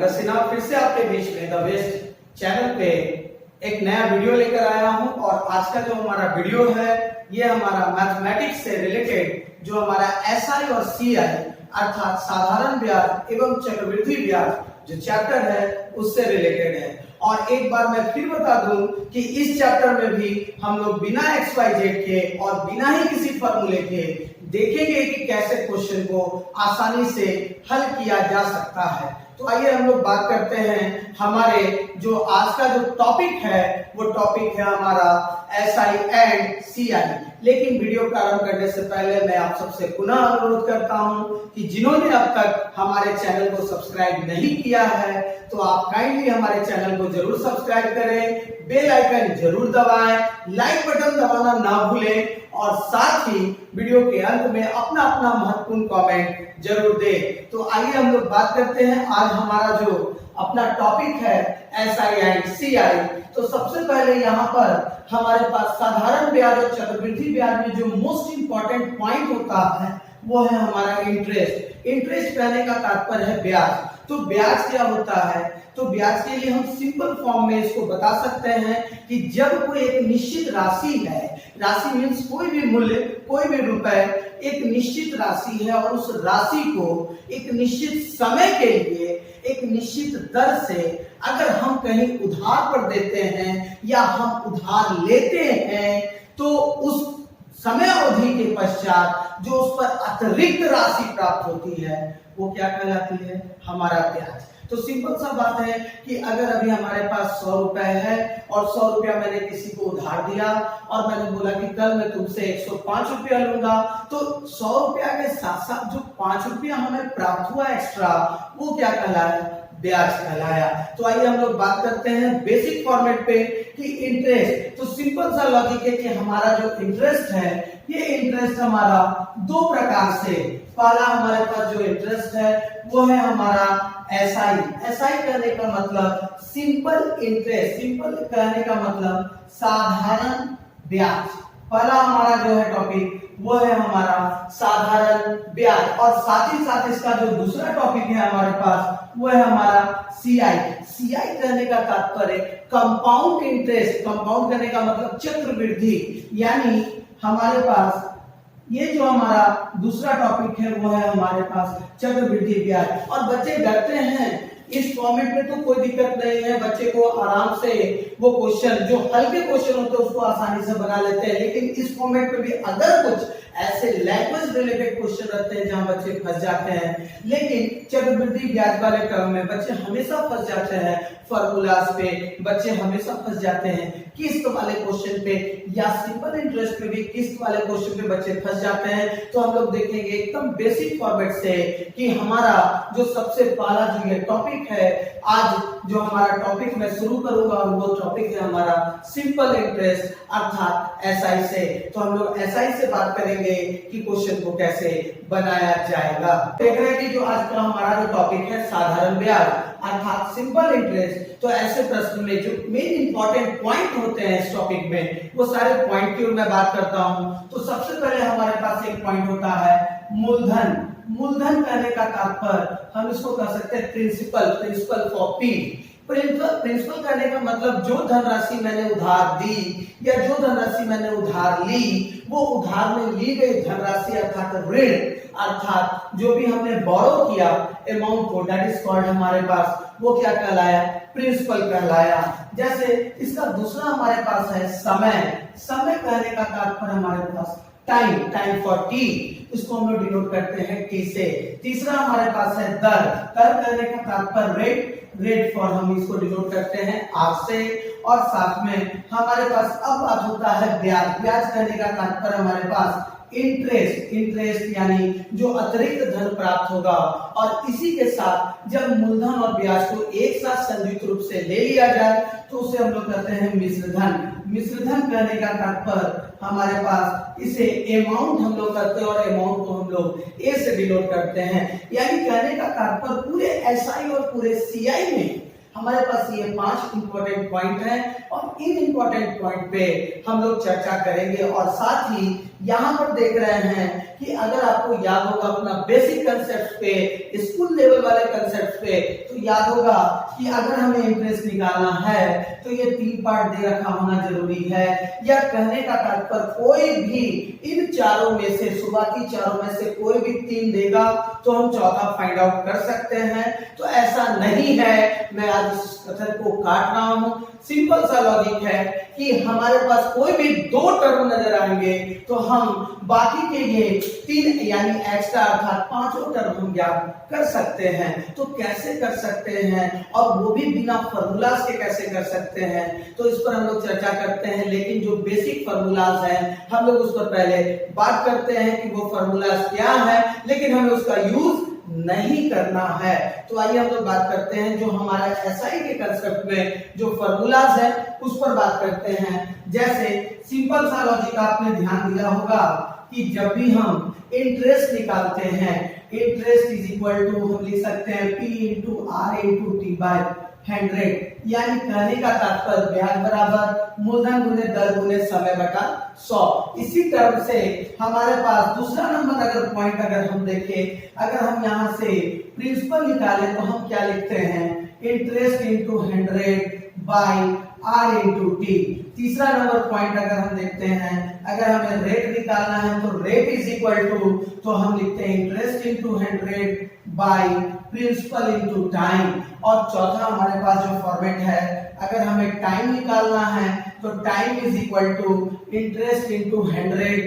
सागर सिन्हा फिर से आपके बीच में द बेस्ट चैनल पे एक नया वीडियो लेकर आया हूं। और आज का जो हमारा वीडियो है ये हमारा मैथमेटिक्स से रिलेटेड जो हमारा एसआई और सीआई अर्थात साधारण ब्याज एवं चक्रवृद्धि ब्याज जो चैप्टर है उससे रिलेटेड है। और एक बार मैं फिर बता दूं कि इस चैप्टर में भी हम लोग बिना XYZ के और बिना ही किसी फॉर्मूले के देखेंगे कि कैसे क्वेश्चन को आसानी से हल किया जा सकता है। तो आइए हम लोग बात करते हैं हमारे जो आज का जो टॉपिक है वो टॉपिक है हमारा SI एंड CI। लेकिन वीडियो प्रारंभ करने से पहले मैं आप सबसे पुनः अनुरोध करता हूं कि जिन्होंने अब तक हमारे चैनल को सब्सक्राइब नहीं किया है तो आप काइंडली हमारे चैनल को जरूर सब्सक्राइब करें, बेल आइकन जरूर दबाएं, लाइक बटन दबाना ना भूलें और साथ ही वीडियो के अंत में अपना अपना महत्वपूर्ण कमेंट जरूर दें। तो आइए हम लोग बात करते हैं आज हमारा जो अपना टॉपिक है SI एंड CI। तो सबसे पहले यहाँ पर हमारे पास साधारण ब्याज और चक्रवृद्धि ब्याज में जो मोस्ट इंपॉर्टेंट पॉइंट होता है वो है हमारा इंटरेस्ट। इंटरेस्ट कहने का तात्पर्य है ब्याज। तो ब्याज क्या होता है? तो ब्याज के लिए हम सिंपल फॉर्म में इसको बता सकते हैं कि जब कोई एक निश्चित राशि है, राशि मीन्स कोई भी मूल्य, कोई भी रुपए एक निश्चित राशि है और उस राशि को एक निश्चित समय के लिए एक निश्चित दर से अगर हम कहीं उधार पर देते हैं या हम उधार लेते हैं तो उस समय अवधि के पश्चात जो उस पर अतिरिक्त राशि प्राप्त होती है वो क्या कहलाती है? हमारा ब्याज। तो सिंपल सा बात है कि अगर अभी हमारे पास 100 रुपए है और 100 रुपया मैंने किसी को उधार दिया और मैंने बोला कि कल मैं तुमसे 105 रुपया लूंगा, तो 100 रुपया के साथ साथ जो 5 रुपया हमें प्राप्त हुआ एक्स्ट्रा वो क्या कहलाया? ब्याज कहलाया। तो आइए हम लोग बात करते हैं बेसिक फॉर्मेट पे कि इंटरेस्ट। तो सिंपल सा लॉजिक है कि हमारा जो इंटरेस्ट है ये इंटरेस्ट हमारा दो प्रकार से, पहला हमारे पास जो इंटरेस्ट है वो है हमारा SI कहने का मतलब सिंपल इंटरेस्ट, सिंपल कहने का मतलब साधारण ब्याज। पहला हमारा जो है टॉपिक वो है हमारा साधारण ब्याज और साथ ही साथ इसका जो दूसरा टॉपिक है हमारे पास वो है हमारा CI कहने का तात्पर्य कंपाउंड इंटरेस्ट। कंपाउंड करने का मतलब चक्रवृद्धि, यानी हमारे पास ये जो हमारा दूसरा टॉपिक है वो है हमारे पास चक्रवृद्धि ब्याज। और बच्चे डरते हैं इस फॉर्मेट में तो कोई दिक्कत नहीं है, बच्चे को आराम से वो क्वेश्चन जो हल्के क्वेश्चन होते हैं उसको आसानी से बना लेते हैं। लेकिन इस फॉर्मेट में भी अगर कुछ ऐसे लैंग्वेज रिलेटेड क्वेश्चन रहते हैं जहां बच्चे फंस जाते हैं, लेकिन चक्रवृद्धि ब्याज वाले क्रम में बच्चे हमेशा फंस जाते हैं, फॉर्मूलाज पे बच्चे हमेशा फंस जाते हैं, किस्त वाले क्वेश्चन पे या सिंपल इंटरेस्ट पे भी किस्त वाले क्वेश्चन पे बच्चे फंस जाते हैं। तो हम लोग देखेंगे एकदम बेसिक फॉर्मेट से कि हमारा जो सबसे पहला जो ये टॉपिक है, आज जो हमारा टॉपिक मैं शुरू करूंगा वो टॉपिक है हमारा सिंपल इंटरेस्ट अर्थात SI से। तो हम लोग SI से बात करेंगे कि क्वेश्चन को कैसे बनाया जाएगा। देख रहे हैं कि जो आज का हमारा जो टॉपिक है साधारण ब्याज अर्थात सिंपल इंटरेस्ट, तो ऐसे प्रश्न में जो मेन इंपॉर्टेंट पॉइंट होते हैं इस टॉपिक में वो सारे पॉइंट की मैं बात करता हूं। तो सबसे पहले हमारे पास एक पॉइंट होता है मूलधन। मूलधन कहने का तात्पर्य हम इसको कह सकते हैं प्रिंसिपल फॉर P। प्रिंसिपल करने का मतलब जो धनराशि मैंने उधार दी या जो धनराशि मैंने उधार ली वो उधार में ली गई धनराशि अर्थात ऋण, अर्थात जो भी हमने बोरो किया अमाउंट को, दैट इज कॉल्ड हमारे पास वो क्या कहलाया? प्रिंसिपल कहलाया। जैसे इसका दूसरा हमारे पास है समय। समय कहने का तात्पर्य हमारे पास टाइम फॉर T, इसको हम लोग डिनोट करते हैं T से। तीसरा हमारे पास है दर कहने का तात्पर्य रेट फॉर हम इसको डिनोट करते हैं R से। और साथ में हमारे पास अब बात होता है ब्याज। ब्याज कहने का तात्पर्य हमारे पास इंटरेस्ट यानी जो अतिरिक्त धन प्राप्त होगा। और इसी के साथ जब मूलधन और ब्याज को एक साथ संयुक्त रूप से ले लिया जाए तो उसे हम लोग कहते हैं मिश्रधन। मिश्रधन कहने का तात्पर्य हमारे पास इसे अमाउंट हम लोग करते हैं और अमाउंट को हम लोग A से डिनोट करते हैं। यानी कहने का तात्पर्य पूरे SI और पूरे CI में हमारे पास ये 5 इंपॉर्टेंट पॉइंट हैं और इन इंपॉर्टेंट पॉइंट पे हम लोग चर्चा करेंगे। और साथ ही यहाँ पर देख रहे हैं कि अगर आपको याद होगा अपना बेसिक कंसेप्ट पे, स्कूल लेवल वाले कंसेप्ट पे, तो याद होगा कि अगर हमें इंटरेस्ट निकालना है तो ये 3 पार्ट दे रखा होना जरूरी है। या कहने का तात्पर्य कोई भी इन चारों में से, शुरुआती चारों में से कोई भी 3 देगा तो हम चौथा फाइंड आउट कर सकते हैं। तो ऐसा नहीं है, मैं आज इस कथन को काट रहा हूं। सिंपल सा लॉजिक है कि हमारे पास कोई भी 2 टर्म नजर आएंगे तो हम बाकी के ये 3 यानी एक्स्ट्रा अर्थात 5 टर्म हम ज्ञात कर सकते हैं। तो कैसे कर सकते हैं, और वो भी बिना फॉर्मूलाज के कैसे कर सकते हैं, तो इस पर हम लोग चर्चा करते हैं। लेकिन जो बेसिक फॉर्मूलाज हैं हम लोग उस पर पहले बात करते हैं कि वो फॉर्मूलाज क्या है, लेकिन हमें उसका यूज नहीं करना है। तो आइए हम लोग बात करते हैं जो हमारा एसआई के कंसेप्ट में जो फॉर्मूलाज है उस पर बात करते हैं। जैसे सिंपल सा लॉजिक आपने ध्यान दिया होगा कि जब भी हम इंटरेस्ट निकालते हैं, इंटरेस्ट इज इक्वल टू हम लिख सकते हैं P into R into T by 100, यानी कहने का तात्पर्य ब्याज बराबर मूलधन गुने दर गुने समय बटा 100। इसी टर्म से हमारे पास दूसरा नंबर अगर पॉइंट अगर हम देखें, अगर हम यहाँ से प्रिंसिपल निकालें तो हम क्या लिखते हैं, interest into 100 by R into T. तीसरा नंबर पॉइंट अगर हम देखते हैं, अगर हमें रेट निकालना है तो रेट इज इक्वल टू, तो हम लिखते हैं interest into 100 by principal into time. और चौथा हमारे पास जो फॉर्मेट है, अगर हमें टाइम निकालना है तो time is equal to interest into 100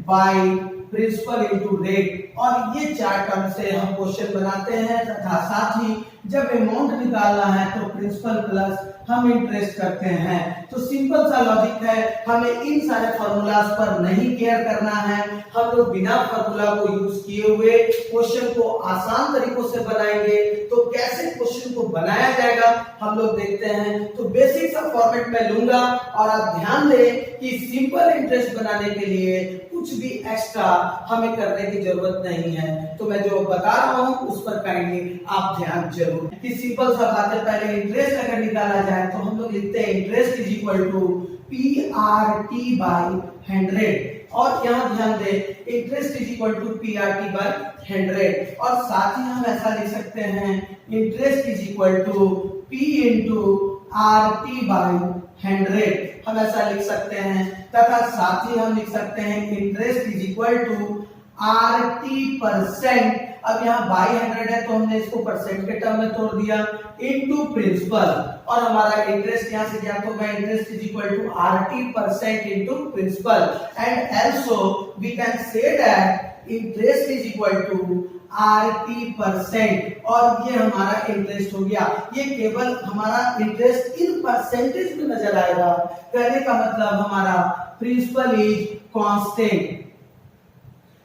by principal into rate. और ये 4 टर्म से हम क्वेश्चन बनाते हैं, तथा साथ ही जब अमाउंट निकालना है तो प्रिंसिपल प्लस हम इंटरेस्ट करते हैं। तो सिंपल सा लॉजिक है, हमें इन सारे फॉर्मूलाज पर नहीं केयर करना है। हम लोग बिना फॉर्मूला को यूज किए हुए क्वेश्चन को आसान तरीकों से बनाएंगे। तो कैसे क्वेश्चन को बनाया जाएगा हम लोग देखते हैं। तो बेसिक सा फॉर्मेट में लूंगा और आप ध्यान दें कि सिंपल इंटरेस्ट बनाने के लिए कुछ भी एक्स्ट्रा हमें करने की जरूरत नहीं है। तो मैं जो बता रहा हूं उस पर काइंडली आप ध्यान जरूर कि सिंपल सा बात है। पहले इंटरेस्ट अगर निकाला जाए तो हम लोग लिखते हैं interest is equal to P R T by 100। और यहाँ ध्यान दें interest is equal to P R T by 100। और साथ ही हम ऐसा लिख सकते हैं interest is equal to P into R T by 100, हम ऐसा लिख सकते हैं। तथा साथ ही हम लिख सकते हैं interest is equal to R T percent. अब यहाँ बाई 100 है तो हमने इसको परसेंट के टर्म में तोड़ दिया, इनटू प्रिंसिपल। और हमारा इंटरेस्ट यहाँ से ज्ञात होगा, interest is equal to R T percent into principal. And also we can say that interest is equal to R T percent. और ये हमारा इंटरेस्ट हो गया। ये केवल हमारा इंटरेस्ट इन परसेंटेज में नजर आएगा। कहने का मतलब हमारा प्रिंसिपल इज कांस्टेंट।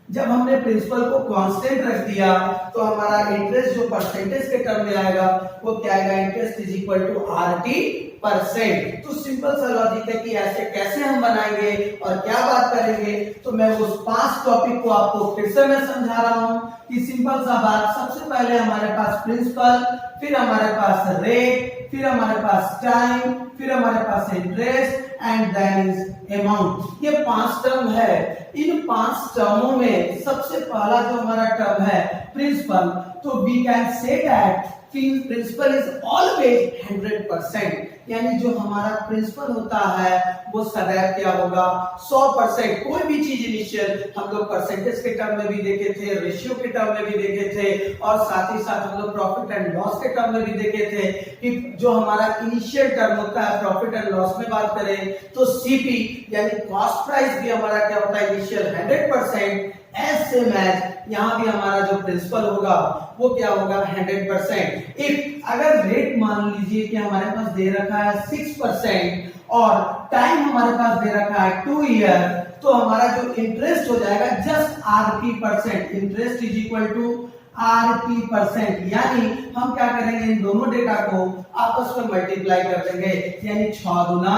जब हमने प्रिंसिपल को कांस्टेंट रख दिया तो हमारा इंटरेस्ट जो परसेंटेज के टर्म में आएगा वो क्या आएगा, interest is equal to R T percent. तो सिंपल सा लॉजिक है कि ऐसे कैसे हम बनाएंगे और क्या बात करेंगे। तो मैं उस 5 टॉपिक को आपको फिर से मैं समझा रहा हूं कि सिंपल सा बात, सबसे पहले हमारे पास प्रिंसिपल, फिर हमारे पास रेट, फिर हमारे पास टाइम, फिर हमारे पास interest and then is amount. ये 5 टर्म है। इन 5 टर्मों में सबसे पहला जो हमारा टर्म है प्रिंसिपल, तो we can say that principal is always 100%, यानी जो हमारा प्रिंसिपल होता है वो सदैव क्या होगा, 100%। कोई भी चीज इनिशियल हम लोग परसेंटेज के टर्म में भी देखे थे, रेशियो के टर्म में भी देखे थे, और साथ ही साथ हम लोग प्रॉफिट एंड लॉस के टर्म में भी देखे थे कि जो हमारा इनिशियल टर्म होता है प्रॉफिट एंड लॉस में बात करें तो सीपी यानी कॉस्ट प्राइस भी हमारा क्या होता है, इनिशियल 100%। एज सेम एज यहाँ भी हमारा जो प्रिंसिपल होगा वो क्या होगा, 100%। इफ अगर रेट मान लीजिए कि हमारे पास दे रखा है 6% और टाइम हमारे पास दे रखा है 2 ईयर, तो हमारा जो इंटरेस्ट हो जाएगा just RP percent. Interest is equal to RP percent, यानी हम क्या करेंगे, इन दोनों डेटा को आपस में मल्टीप्लाई कर देंगे, यानी 6 गुना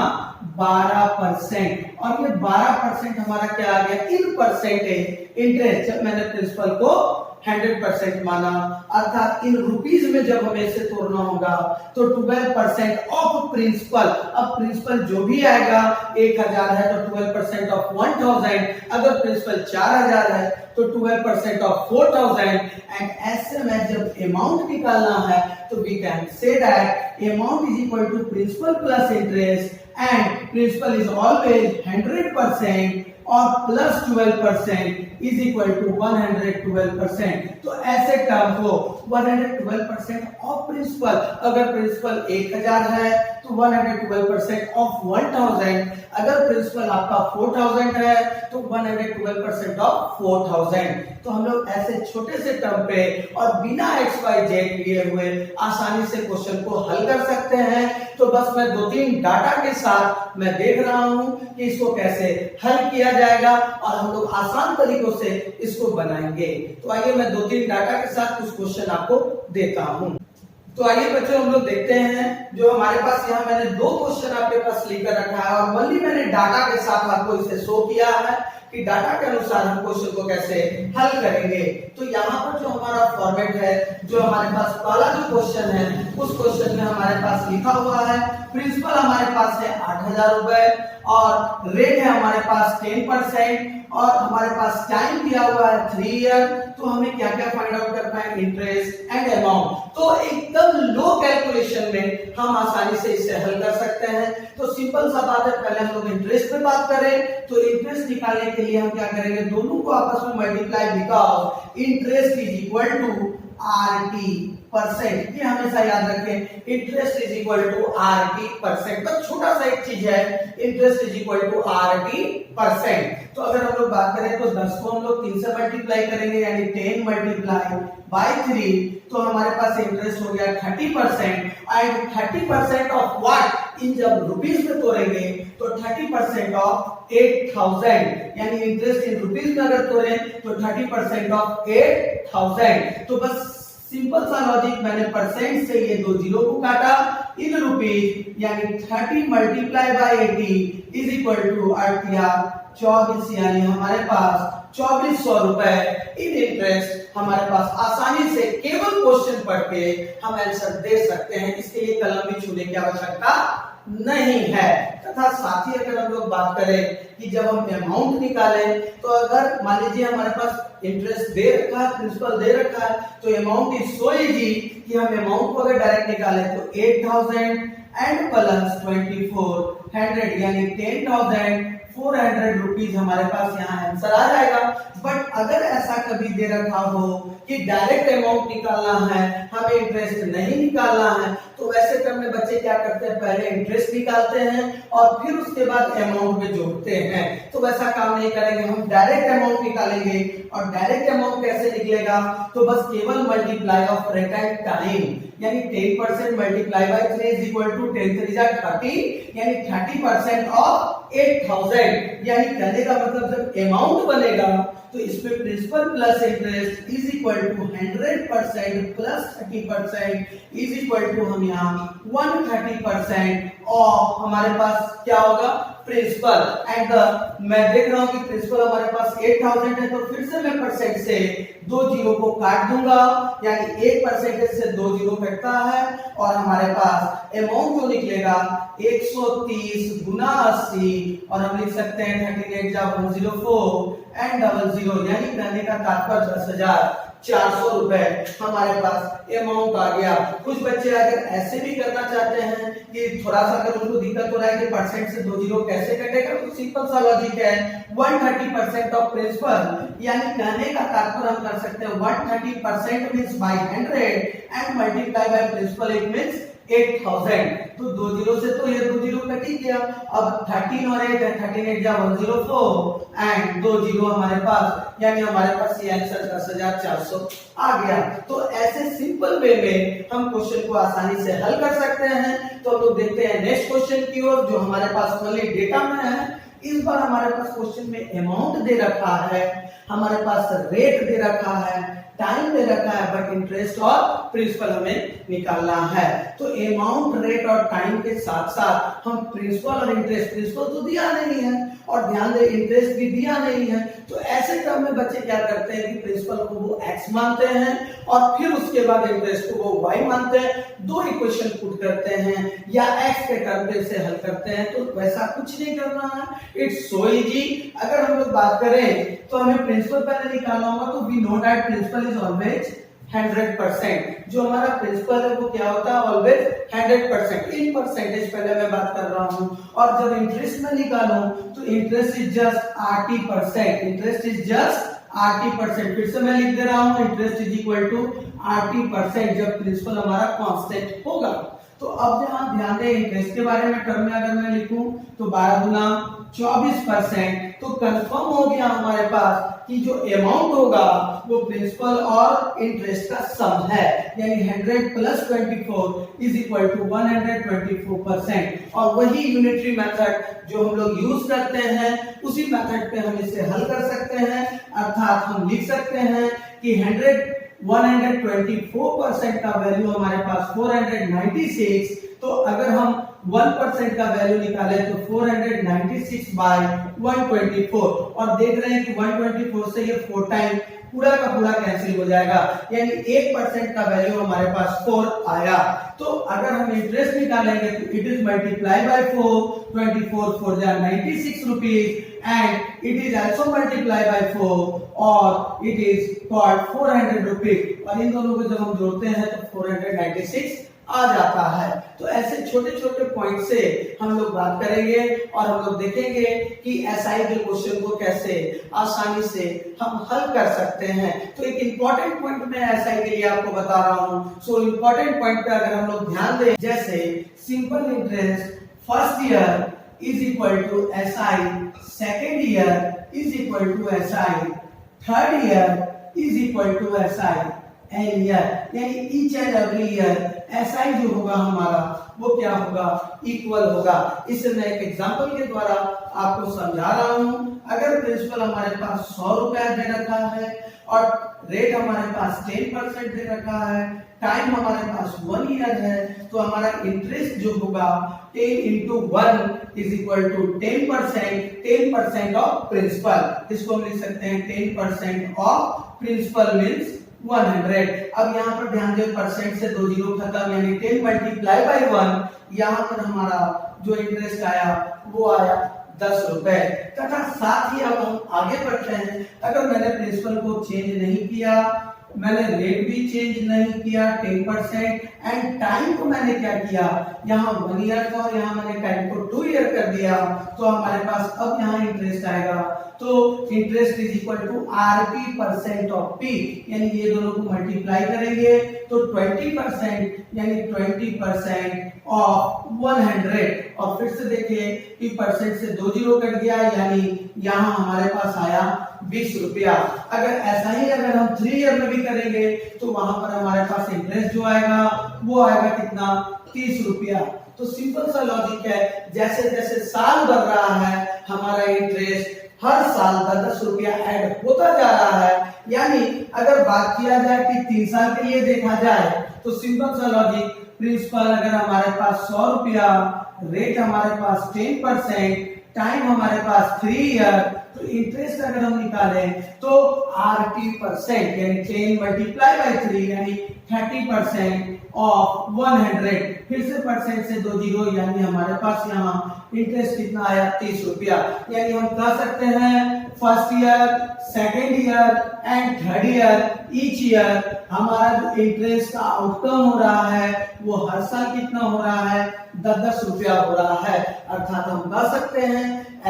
12%। और ये 12% हमारा क्या आ गया, इन परसेंटेज इंटरेस्ट, जब मैंने प्रिंसिपल को 100% माना, अर्थात इन रुपीज में जब हमें इसे तोड़ना होगा तो 12% ऑफ प्रिंसिपल। अब प्रिंसिपल जो भी आएगा 1000 है तो 12% ऑफ 1000, अगर प्रिंसिपल 4000 है तो 12% ऑफ 4000, एंड ऐसे में जब अमाउंट निकालना है तो we can say that amount is equal to principal plus interest, and principal is always 100% और प्लस 12% इज इक्वल टू 112%। तो ऐसे टर्म को 112% ऑफ प्रिंसिपल, अगर प्रिंसिपल 1000 है तो 112% ऑफ 1000, अगर प्रिंसिपल आपका 4000 है तो 112% ऑफ 4000। तो हम लोग ऐसे छोटे से टर्म पे और बिना XYZ लिए हुए आसानी से क्वेश्चन को हल कर सकते हैं। तो बस मैं 2-3 डाटा के साथ मैं देख रहा हूं कि इसको कैसे हल किया जाएगा और हम लोग आसान तरीकों से इसको बनाएंगे। तो आइए मैं 2-3 डाटा के साथ कुछ क्वेश्चन आपको देता हूं। तो आइए बच्चों हम लोग देखते हैं, जो हमारे पास यहाँ मैंने 2 क्वेश्चन आपके पास लेकर रखा है और वही मैंने डाटा के साथ आपको इसे शो किया है कि डाटा के अनुसार हम क्वेश्चन को कैसे हल करेंगे। तो यहाँ पर जो हमारा फॉर्मेट है, जो हमारे पास पहला जो क्वेश्चन है उस क्वेश्चन में हमारे पास लिखा हुआ है प्रिंसिपल हमारे पास है 8000 रुपए और रेट है हमारे पास 10% और हमारे पास टाइम दिया हुआ है 3 ईयर। तो हमें क्या क्या फाइंड आउट करना है, इंटरेस्ट एंड अमाउंट। तो एकदम लो कैलकुलेशन में हम आसानी से इसे हल कर सकते हैं। तो सिंपल सा बात है, पहले हम लोग इंटरेस्ट पे बात करें तो इंटरेस्ट निकालने के लिए हम क्या करेंगे, दोनों को आपस में multiply, because interest is equal to RT percent. ये हमेशा याद रखें, interest is equal to RT percent. बस छोटा सा एक चीज है, interest is equal to RT percent. तो अगर हम लोग बात करें तो 10 को हम लोग 3 से मल्टीप्लाई करेंगे यानी 10 मल्टीप्लाई बाय 3, तो हमारे पास इंटरेस्ट हो गया 30%। एंड 30% ऑफ व्हाट, इन जब रुपीस में तोड़ेंगे तो 30% ऑफ 8000, यानी इंटरेस्ट इन रुपीस में अगर तोड़े तो 30% ऑफ 8000। तो बस सिंपल सा लॉजिक, मैंने परसेंट से ये 2 जीरो को काटा इन रुपीस, यानी 30 multiply by 80 is equal to 24, यानी हमारे पास 2400 रुपए इन इंटरेस्ट हमारे पास आसानी से केवल क्वेश्चन पढ़ के हम आंसर दे सकते हैं। इसके लिए कलम भी छूने की आवश्यकता नहीं है। तथा साथ ही अगर हम लोग बात करें कि जब हम अमाउंट निकालें तो अगर मान लीजिए हमारे पास इंटरेस्ट दे रखा है, प्रिंसिपल दे रखा है, तो अमाउंट इज सो इजी कि हम अमाउंट को अगर डायरेक्ट निकालें तो 8000 एंड प्लस 2400 यानी 10,400 रुपीज हमारे पास यहाँ आंसर आ जाएगा। बट अगर ऐसा कभी दे रखा हो कि डायरेक्ट अमाउंट निकालना है, हमें इंटरेस्ट नहीं निकालना है, तो वैसे क्रम में बच्चे क्या करते हैं, पहले इंटरेस्ट निकालते हैं और फिर उसके बाद अमाउंट में जोड़ते हैं। तो वैसा काम नहीं करेंगे, हम डायरेक्ट अमाउंट निकालेंगे। और डायरेक्ट अमाउंट कैसे निकलेगा, तो बस केवल multiply of rate and time, यानी 10% multiply by 3 is equal to 10 3 जा 30, यानी 30% ऑफ 8000। यानी कहने का मतलब जब अमाउंट बनेगा तो इसमें principal plus interest is equal to 100% plus 30% is equal to हम यहाँ 130% और हमारे पास क्या होगा, प्रिंसिपल। एंड मैं देख रहा हूं कि प्रिंसिपल हमारे पास 8000 है, तो फिर से मैं परसेंट से 2 जीरो को काट दूंगा, यानी 1% से 2 जीरो कटता है और हमारे पास अमाउंट जो निकलेगा 130 गुना 80 और हम लिख सकते हैं 38 जा 104 एंड 00, यानी कहने का तात्पर्य 10,400 रुपए हमारे पास अमाउंट आ गया। कुछ बच्चे अगर ऐसे भी करना चाहते हैं कि थोड़ा सा अगर उनको दिक्कत हो रहा है कि परसेंट से 2 जीरो कैसे कटेगा, तो सिंपल सा लॉजिक है 130% ऑफ प्रिंसिपल, यानी कहने का तात्पर्य हम कर सकते हैं 130% means by 100 and multiply by principle it means 8000। तो 2 जीरो से तो ये 2 जीरो कट ही गया। अब 13 और 8 है, 38 जा 104 एंड 2 जीरो हमारे पास, यानी हमारे पास ये आंसर 10,400 आ गया। तो ऐसे सिंपल वे में हम क्वेश्चन को आसानी से हल कर सकते हैं। तो हम लोग देखते हैं नेक्स्ट क्वेश्चन की ओर, जो हमारे पास ओनली डेटा में है। इस बार हमारे पास क्वेश्चन में अमाउंट दे रखा है, हमारे पास रेट दे रखा है, टाइम दे रखा है, बट इंटरेस्ट और प्रिंसिपल हमें निकालना है। तो अमाउंट, रेट और टाइम के साथ साथ हम प्रिंसिपल और इंटरेस्ट, प्रिंसिपल तो दिया नहीं है और ध्यान दे इंटरेस्ट भी दिया नहीं है, तो ऐसे क्रम में बच्चे क्या करते हैं कि प्रिंसिपल को वो x मानते हैं और फिर उसके बाद इंटरेस्ट को वो y मानते हैं। दो इक्वेशन पुट करते हैं या x के टर्म पे से हल करते हैं, तो वैसा कुछ नहीं करना है। It's so easy. अगर हम लोग बात करें तो हमें प्रिंसिपल पहले निकालना होगा, तो we know that principal is always 100%। जो हमारा प्रिंसिपल है वो क्या होता है, ऑलवेज 100%। इन परसेंटेज पहले मैं बात कर रहा हूं, और जब इंटरेस्ट में निकालूं तो interest is just 80%। Interest is just 80%। फिर से मैं लिख दे रहा हूं, इंटरेस्ट इज इक्वल टू 80% जब प्रिंसिपल हमारा कांस्टेंट होगा। तो अब यहां ध्यान दें, इंटरेस्ट के बारे में टर्म में अगर मैं लिखूं तो 12 गुना 24%, तो कंफर्म हो गया हमारे पास कि जो अमाउंट होगा वो प्रिंसिपल और इंटरेस्ट का सम है, यानी 100 प्लस 24 इज इक्वल टू 124%। और वही यूनिटरी मेथड जो हम लोग यूज करते हैं, उसी मेथड पे हम इसे हल कर सकते हैं। अर्थात हम लिख सकते हैं कि 124% का वैल्यू हमारे पास 496, तो अगर हम 1% का वैल्यू निकाले तो 496 बाय 124, और देख रहे हैं कि 124 से ये 4 टाइम पूरा का पूरा कैंसिल हो जाएगा, यानी 1% का वैल्यू हमारे पास 4 आया। तो अगर हम इंटरेस्ट निकालेंगे तो इट इज मल्टीप्लाई बाय 4, 24 4 जा 96 rupees, and it is also multiplied by 4 और it is called 400 rupees, और इन दोनों को जब हम जोड़ते हैं तो 496 आ जाता है। तो ऐसे छोटे छोटे पॉइंट से हम लोग बात करेंगे और हम लोग देखेंगे कि एसआई के क्वेश्चन को कैसे आसानी से हम हल कर सकते हैं। तो एक इंपॉर्टेंट पॉइंट मैं एसआई के लिए आपको बता रहा हूं। सो इंपॉर्टेंट पॉइंट पे अगर हम लोग ध्यान दें, जैसे simple interest first year is equal to SI, second year is equal to SI, third year is equal to SI, and year, यानी each and every year SI जो होगा हमारा वो क्या होगा, इक्वल होगा। इसे मैं एक एग्जांपल के द्वारा आपको समझा रहा हूं। अगर प्रिंसिपल हमारे पास 100 रुपया दे रखा है और रेट हमारे पास 10% दे रखा है, टाइम हमारे पास 1 ईयर है, तो हमारा इंटरेस्ट जो होगा 10 into 1 is equal to 10%, 10% of principal. इसको हम लिख सकते हैं 10% ऑफ प्रिंसिपल मींस 100। अब यहाँ पर ध्यान दें, परसेंट से 2 जीरो खत्म, यानी 10 मल्टीप्लाई बाय 1। यहाँ पर हमारा जो इंटरेस्ट आया वो आया 10 रुपए। तथा साथ ही अब हम आगे बढ़ते हैं। अगर मैंने प्रिंसिपल को चेंज नहीं किया, मैंने रेट भी चेंज नहीं किया 10%, एंड टाइम को मैंने क्या किया, यहाँ 1 ईयर था और यहाँ मैंने टाइम को 2 ईयर कर दिया, तो हमारे पास अब यहाँ इंटरेस्ट आएगा। तो interest is equal to RP% of P, यानी ये दोनों को मल्टीप्लाई करेंगे तो 20%, यानी 20% ऑफ 100। और फिर से देखिए कि परसेंट से 2 जीरो कट गया, यानी यहाँ हमारे पास आया 20 रुपया। अगर ऐसा ही अगर हम 3 ईयर में भी करेंगे तो वहां पर हमारे पास इंटरेस्ट जो आएगा वो आएगा कितना, 30 रुपया। तो सिंपल सा लॉजिक है, जैसे जैसे साल बढ़ रहा है हमारा इंटरेस्ट हर साल 10 रुपया ऐड होता जा रहा है। यानी अगर बात किया जाए कि 3 साल के लिए देखा जाए तो सिंपल सा लॉजिक, प्रिंसिपल अगर हमारे पास 100 रुपया, रेट हमारे पास 10%, टाइम हमारे पास 3 ईयर, तो इंटरेस्ट अगर हम निकालें तो RT% यानी 10 मल्टीप्लाई बाय 3 यानी 30% ऑफ 100। फिर से परसेंट से 2 जीरो, यानी हमारे पास यहाँ इंटरेस्ट कितना आया, 30 रुपया। यानी हम कह सकते हैं first year, second year and third year, each year हमारा जो इंटरेस्ट का आउटकम हो रहा है वो हर साल कितना हो रहा है, 10 रुपया हो रहा है। अर्थात हम कह सकते हैं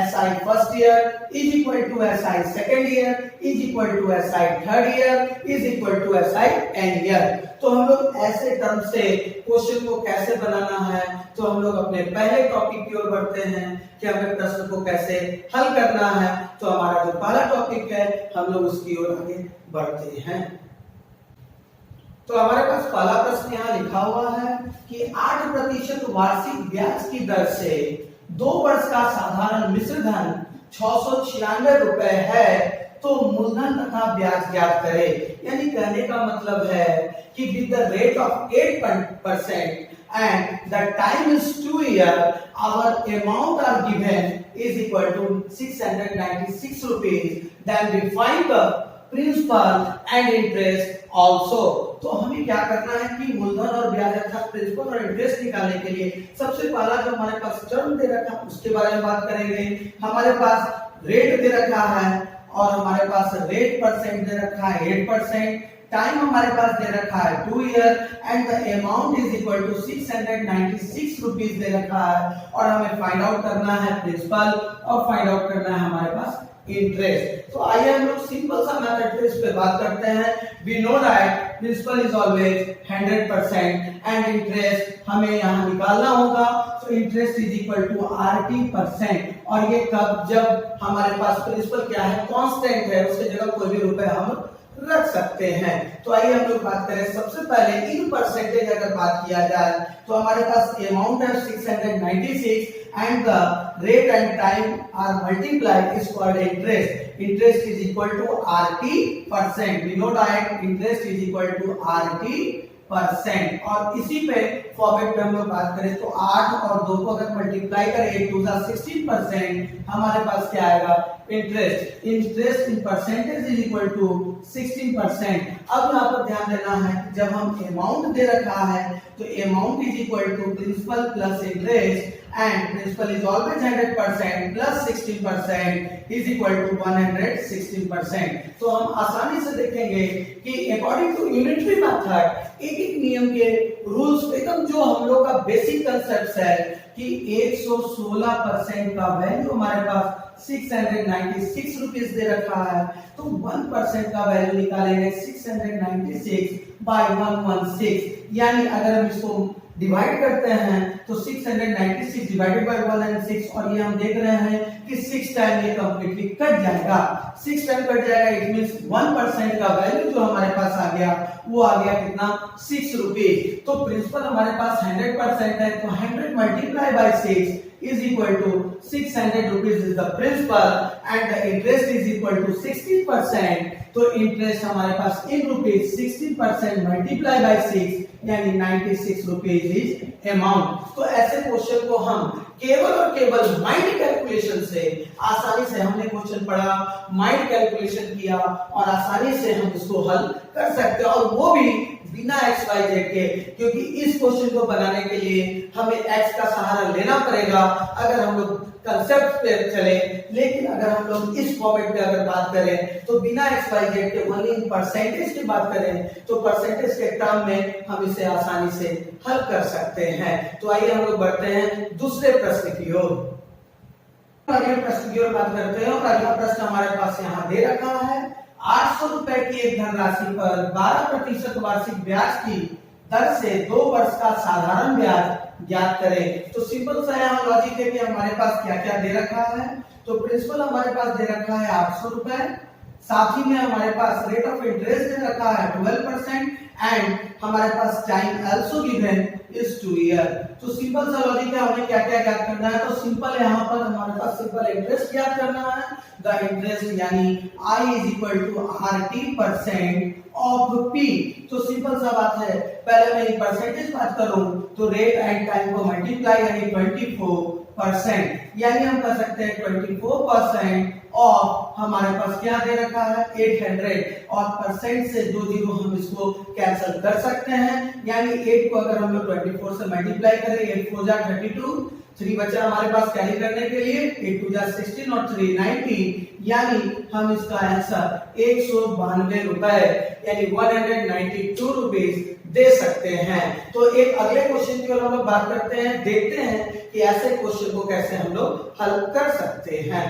SI first year is equal to SI second year is equal to SI third year is equal to SI end year. तो हम लोग ऐसे टर्म से क्वेश्चन को कैसे बनाना है, तो हम लोग अपने पहले टॉपिक की ओर बढ़ते हैं कि हमें प्रश्न को कैसे हल करना है। तो हमारा जो पहला टॉपिक है हम लोग उसकी ओर आगे बढ़ते हैं। तो हमारे पास पहला प्रश्न यहाँ लिखा हुआ है कि 8% वार्षिक ब्याज की दर से 2 वर्ष का साधारण मिश्र धन 696 रुपए है, तो मूलधन तथा ब्याज ज्ञात करें। यानी कहने का मतलब है कि with the rate of 8% and the time is 2 years, our amount are given is equal to 696 rupees. Then we find the principal and interest also. तो हमें क्या करना है कि मूलधन और ब्याज अर्थात प्रिंसिपल और इंटरेस्ट निकालने के लिए सबसे पहला जो हमारे पास टर्म दे रखा है उसके बारे में बात करेंगे। हमारे पास रेट दे रखा है और हमारे पास रेट परसेंट दे रखा है 8%, टाइम हमारे पास दे रखा है 2 year and the amount is equal to 696 rupees दे रखा है और हमें फाइंड आउट करना है प्रिंसिपल और फाइंड आउट करना है हमारे पास इंटरेस्ट। तो आइए हम लोग सिंपल सा मेथड पे इस पे बात करते हैं। We know that principal is always 100% and interest हमें यहाँ निकालना होगा। तो interest is equal to RT% और ये कब, जब हमारे पास प्रिंसिपल क्या है कांस्टेंट है, उसके जगह कोई भी रुपए हम रख सकते हैं। तो आइए हम लोग बात करें। सबसे पहले इन परसेंटेज अगर बात किया जाए तो हमारे पास अमाउंट है 696 and the rate and time are multiplied is called interest. Interest is equal to RT%. We know that interest is equal to RT%. और इसी पे फॉर्मेट पे हम लोग बात करें तो 8 और 2 को अगर मल्टीप्लाई करें 8 2 16%, हमारे पास क्या आएगा interest. Interest in percentage is equal to 16%। अब यहाँ पर ध्यान देना है कि जब हम अमाउंट दे रखा है तो amount is equal to principal plus interest and principal is always 100% plus 16% is equal to 116%। तो हम आसानी से देखेंगे कि अकॉर्डिंग टू यूनिटरी मेथड एक एक नियम के रूल्स एकदम जो हम लोग का बेसिक कंसेप्ट है कि 116% का वैल्यू हमारे पास 696 रुपीस दे रखा है तो 1% का वैल्यू निकालेंगे 696 बाय 116। यानी अगर हम इसको डिवाइड करते हैं तो 696 डिवाइडेड बाय 116 और ये हम देख रहे हैं कि 6 टाइम ये कंप्लीटली कट जाएगा। 6 टाइम कट जाएगा इट मींस 1% का वैल्यू जो हमारे पास आ गया वो आ गया कितना 6 रुपीस। तो प्रिंसिपल हमारे पास 100% है तो 100 multiply by 6 is equal to 600 rupees is the principal and the interest is equal to 16%। तो इंटरेस्ट हमारे पास इन रुपीस 16% मल्टीप्लाई बाय 6 यानी 96 रुपीस इज अमाउंट। तो ऐसे क्वेश्चन को हम केवल और केवल माइंड कैलकुलेशन से आसानी से, हमने क्वेश्चन पढ़ा माइंड कैलकुलेशन किया और आसानी से हम इसको हल कर सकते हैं और वो भी बिना एक्स वाई जेड के, क्योंकि इस क्वेश्चन को बनाने के लिए हमें एक्स का सहारा लेना पड़ेगा अगर हम लोग कंसेप्ट पे चले। लेकिन अगर हम लोग इस फॉर्मेट पे अगर बात करें तो बिना एक्स वाई जेड के ओनली परसेंटेज की बात करें तो परसेंटेज के टर्म में हम इसे आसानी से हल कर सकते हैं। तो आइए हम लोग बढ़ते हैं दूसरे प्रश्न की ओर। अगले प्रश्न की ओर बात करते हैं और अगला प्रश्न हमारे पास यहाँ दे रखा है 800 रुपए की एक धनराशि पर 12% वार्षिक ब्याज की दर से 2 वर्ष का साधारण ब्याज ज्ञात करें। तो सिंपल सा यहाँ लॉजिक है कि हमारे पास क्या क्या दे रखा है। तो प्रिंसिपल हमारे पास दे रखा है 800 रुपए, साथ ही में हमारे पास रेट ऑफ इंटरेस्ट दे रखा है 12% एंड हमारे पास time also given is 2 year. तो सिंपल सा लॉजिक है, हमें क्या क्या ज्ञात करना है। तो सिंपल यहाँ पर हमारे पास सिंपल इंटरेस्ट ज्ञात करना है। द इंटरेस्ट यानी I is equal to RT% of P। तो सिंपल सा बात है, पहले मैं परसेंटेज बात करूं तो रेट एंड टाइम को मल्टीप्लाई यानी 24%, यानी हम कर सकते हैं 24% और हमारे पास क्या दे रखा है 800 और परसेंट से 2 जीरो हम इसको कैंसिल कर सकते हैं। यानी 8 को अगर हम लोग 24 से मल्टीप्लाई करें 8 4 जा 32, 3 बचा हमारे पास कैरी करने के लिए 8 2 जा 16 और 3 90, यानी हम इसका आंसर 192 रुपए यानी 192 रुपीस दे सकते हैं। तो एक अगले क्वेश्चन की ओर हम लोग बात करते हैं, देखते हैं कि ऐसे क्वेश्चन को कैसे हम लोग हल कर सकते हैं।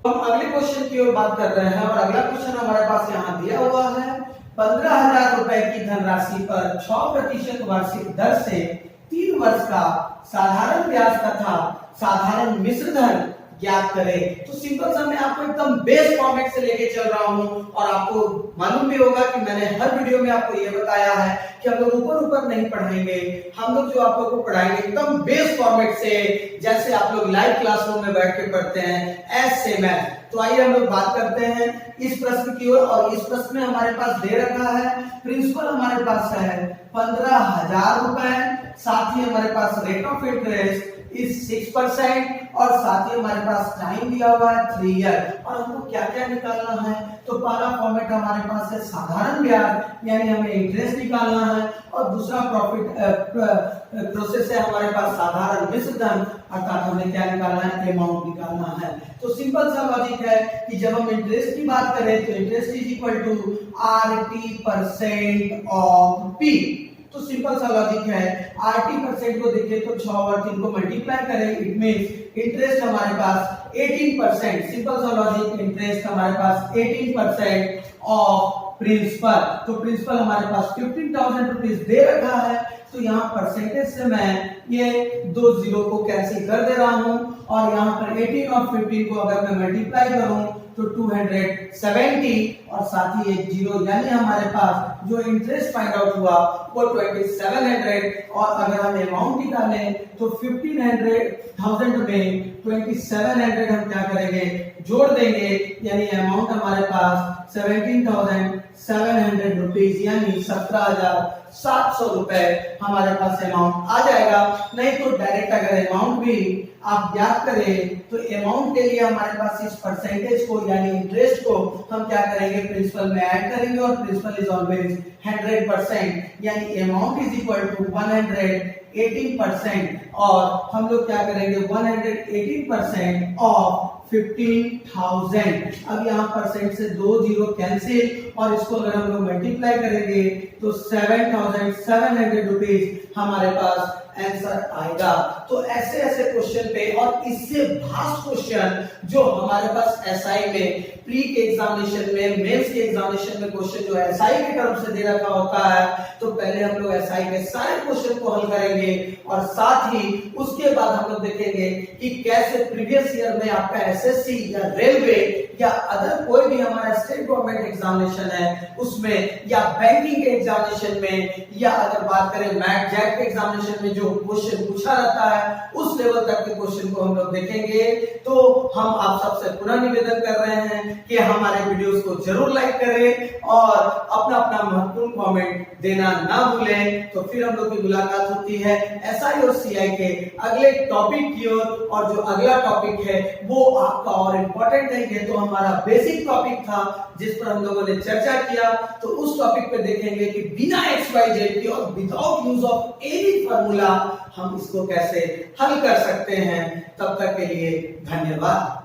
हम अगले क्वेश्चन की ओर बात कर रहे हैं और अगला क्वेश्चन हमारे पास यहाँ दिया हुआ है 15,000 रुपए की धनराशि पर 6% वार्षिक दर से 3 वर्ष का साधारण ब्याज तथा साधारण मिश्र धन ज्ञात करें। तो सिंपल सा मैं आपको एकदम बेस फॉर्मेट से लेके चल रहा हूं और आपको मालूम भी होगा कि मैंने हर वीडियो में आपको ये बताया है कि हम लोग ऊपर ऊपर नहीं पढ़ाएंगे, हम लोग जो आप लोगों को पढ़ाएंगे एकदम बेस फॉर्मेट से, जैसे आप लोग लाइव क्लासरूम में बैठ के पढ़ते हैं एज सेम एज। तो आइए हम लोग बात करते हैं इस प्रश्न की ओर, और इस प्रश्न में हमारे पास दे रखा है प्रिंसिपल हमारे पास है 15,000 रुपए, साथ ही हमारे पास रेट ऑफ इंटरेस्ट इज 6% और साथ ही हमारे पास टाइम दिया हुआ है 3 ईयर। और हमको क्या क्या निकालना है, तो पहला फॉर्मेट हमारे पास है साधारण ब्याज यानी हमें इंटरेस्ट निकालना है, और दूसरा प्रोसेस है हमारे पास साधारण मिश्र धन, अर्थात हमें क्या निकालना है, अमाउंट निकालना है। तो सिंपल सा लॉजिक है कि जब हम इंटरेस्ट की बात करें तो interest is equal to RT% of P। तो सिंपल सा लॉजिक है, RT% को देखिए तो 6 और 3 को मल्टीप्लाई करें, इट मींस इंटरेस्ट हमारे पास 18%। सिंपल सा लॉजिक, इंटरेस्ट हमारे पास 18% ऑफ प्रिंसिपल। तो प्रिंसिपल हमारे पास 15,000 रुपीज दे रखा है, तो यहाँ परसेंटेज से मैं ये 2 जीरो को कैंसिल कर दे रहा हूं, और यहाँ पर 18 और 15 को अगर मैं मल्टीप्लाई करूं तो 270 और साथ ही एक जीरो, यानी हमारे पास जो इंटरेस्ट फाइंड आउट हुआ वो 2700, और अगर हम अमाउंट निकालें तो 15,000 में 2700 हम क्या करेंगे, जोड़ देंगे, यानी अमाउंट हमारे पास 17,700 रुपीज यानी 17,700 रुपए हमारे पास अमाउंट आ जाएगा। नहीं तो डायरेक्ट अगर अमाउंट भी आप याद करें तो अमाउंट के लिए हमारे पास इस परसेंटेज को यानी इंटरेस्ट को हम क्या करेंगे, प्रिंसिपल में ऐड करेंगे, और प्रिंसिपल इज ऑलवेज 100%, यानी अमाउंट इज इक्वल टू 118%, और हम लोग क्या करेंगे 118% ऑफ 15,000। अब यहाँ परसेंट से 2 जीरो कैंसिल, और इसको अगर हम लोग मल्टीप्लाई करेंगे तो 7,700 रुपीज हमारे पास आंसर आएगा। तो ऐसे ऐसे क्वेश्चन पे और इससे भास्ट क्वेश्चन जो हमारे पास एसआई में, प्री के एग्जामिनेशन में, मेंस के एग्जामिनेशन में क्वेश्चन जो एसआई की तरफ से दे रखा होता है, तो पहले हम लोग एसआई के सारे क्वेश्चन को हल करेंगे, और साथ ही उसके बाद हम लोग देखेंगे कि कैसे प्रीवियस ईयर में आपका एसएससी या रेलवे या अदर कोई भी हमारा स्टेट गवर्नमेंट एग्जामिनेशन है उसमें, या बैंकिंग के एग्जामिनेशन में, या अगर बात करें मैट जैक के एग्जामिनेशन में जो क्वेश्चन पूछा रहता है उस लेवल तक के क्वेश्चन को हम लोग देखेंगे। तो हम आप सबसे पुनः निवेदन कर रहे हैं कि हमारे वीडियोस को जरूर लाइक करें और अपना अपना महत्वपूर्ण कमेंट देना ना भूलें। तो फिर हम लोग की मुलाकात होती है एसआई और सीआई के अगले टॉपिक की ओर, और जो अगला टॉपिक है वो आपका और इम्पोर्टेंट नहीं है, तो हमारा बेसिक टॉपिक था जिस पर हम लोगों ने चर्चा किया। तो उस टॉपिक पे देखेंगे कि बिना XYZ के और without use of any formula हम इसको कैसे हल कर सकते हैं। तब तक के लिए धन्यवाद।